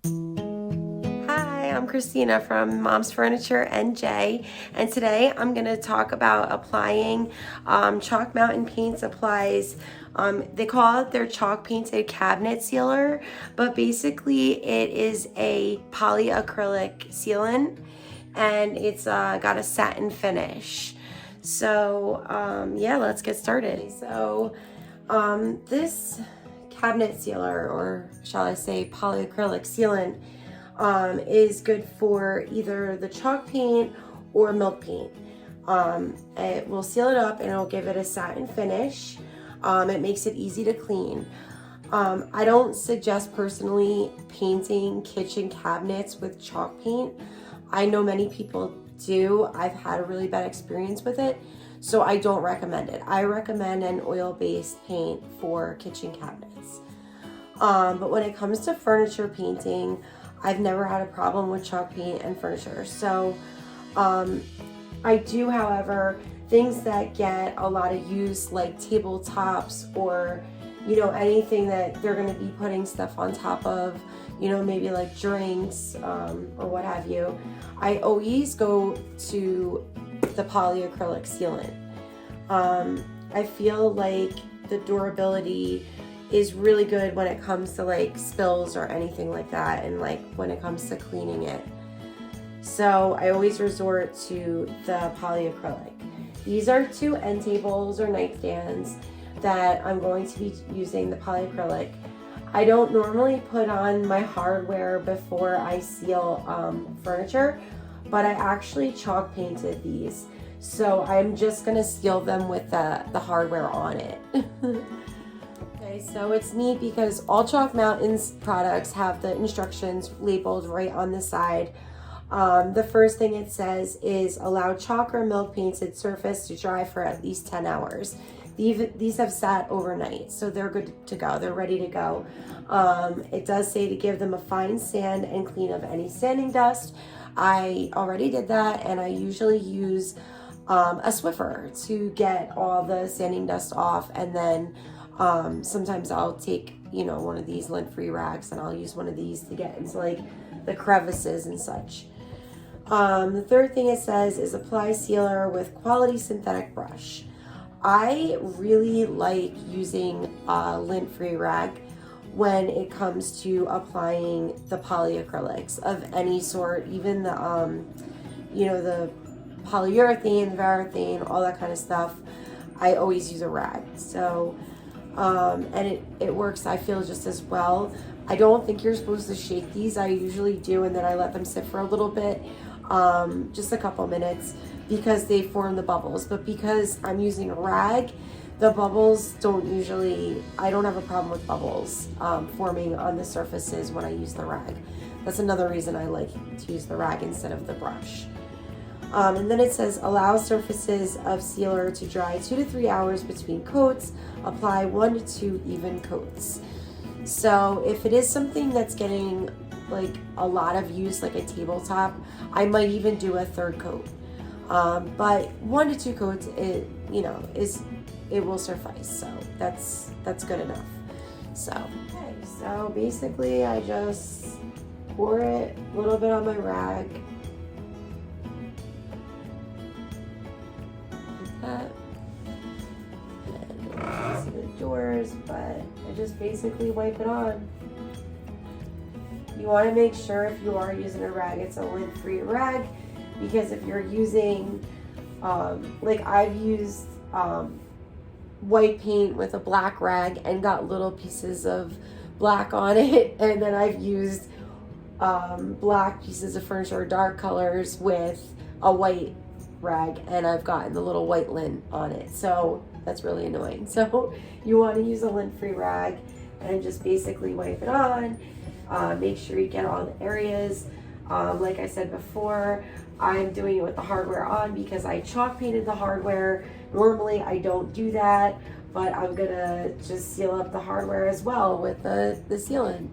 Hi, I'm Christina from Mom's Furniture NJ, and today I'm going to talk about applying Chalk Mountain Paint Supplies. They call it their chalk painted cabinet sealer, but basically it is a polyacrylic sealant, and it's got a satin finish. So yeah, let's get started. So this cabinet sealer, or shall I say polyacrylic sealant, is good for either the chalk paint or milk paint. It will seal it up and it'll give it a satin finish. It makes it easy to clean. I don't suggest personally painting kitchen cabinets with chalk paint. I know many people do. I've had a really bad experience with it, so I don't recommend it. I recommend an oil-based paint for kitchen cabinets. But when it comes to furniture painting, I've never had a problem with chalk paint and furniture. So I do, however, things that get a lot of use, like tabletops or, you know, anything that they're going to be putting stuff on top of, you know, maybe like drinks or what have you, I always go to the polyacrylic sealant. I feel like the durability is really good when it comes to like spills or anything like that, and like when it comes to cleaning it. So I always resort to the polyacrylic. These are two end tables or nightstands that I'm going to be using the polyacrylic. I don't normally put on my hardware before I seal furniture, but I actually chalk painted these. So I'm just gonna seal them with the hardware on it. Okay, so it's neat because all Chalk Mountain's products have the instructions labeled right on the side. The first thing it says is allow chalk or milk painted surface to dry for at least 10 hours. These have sat overnight, so they're good to go. They're ready to go. It does say to give them a fine sand and clean of any sanding dust. I already did that, and I usually use a Swiffer to get all the sanding dust off, and then sometimes I'll take, you know, one of these lint-free rags and I'll use one of these to get into like the crevices and such. The third thing it says is apply sealer with quality synthetic brush. I really like using a lint-free rag when it comes to applying the polyacrylics of any sort, even the you know, the polyurethane, varathane, all that kind of stuff. I always use a rag. So and it works, I feel, just as well. I don't think you're supposed to shake these. I usually do, and then I let them sit for a little bit, just a couple minutes, because they form the bubbles. But because I'm using a rag, the bubbles don't usually, I don't have a problem with bubbles forming on the surfaces when I use the rag. That's another reason I like to use the rag instead of the brush. And then it says allow surfaces of sealer to dry 2 to 3 hours between coats. Apply 1 to 2 even coats. So if it is something that's getting like a lot of use, like a tabletop, I might even do a third coat. But 1 to 2 coats, it, you know, it will suffice. So that's good enough. So okay, so basically I just pour it a little bit on my rag. That. And the doors, but I just basically wipe it on. You want to make sure if you are using a rag, it's a lint-free rag, because if you're using, like I've used white paint with a black rag and got little pieces of black on it, and then I've used black pieces of furniture or dark colors with a white rag, and I've gotten the little white lint on it, so that's really annoying. So you want to use a lint-free rag and just basically wipe it on. Make sure you get all the areas. Like I said before, I'm doing it with the hardware on because I chalk painted the hardware. Normally I don't do that, but I'm gonna just seal up the hardware as well with the sealant.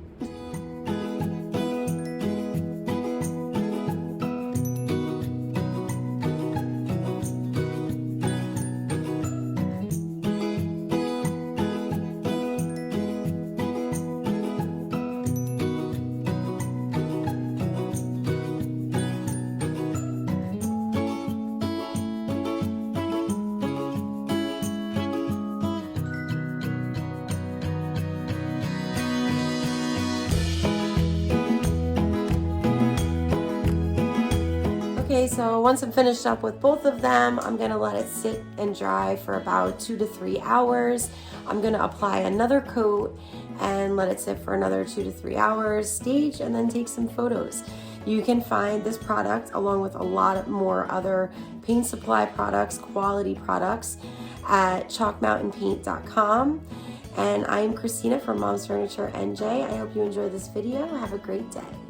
so once I'm finished up with both of them, I'm gonna let it sit and dry for about 2 to 3 hours. I'm gonna apply another coat and let it sit for another 2 to 3 hours, stage, and then take some photos. You can find this product along with a lot more other paint supply products, quality products at chalkmountainpaint.com. And I'm Christina from Mom's Furniture NJ. I hope you enjoyed this video. Have a great day.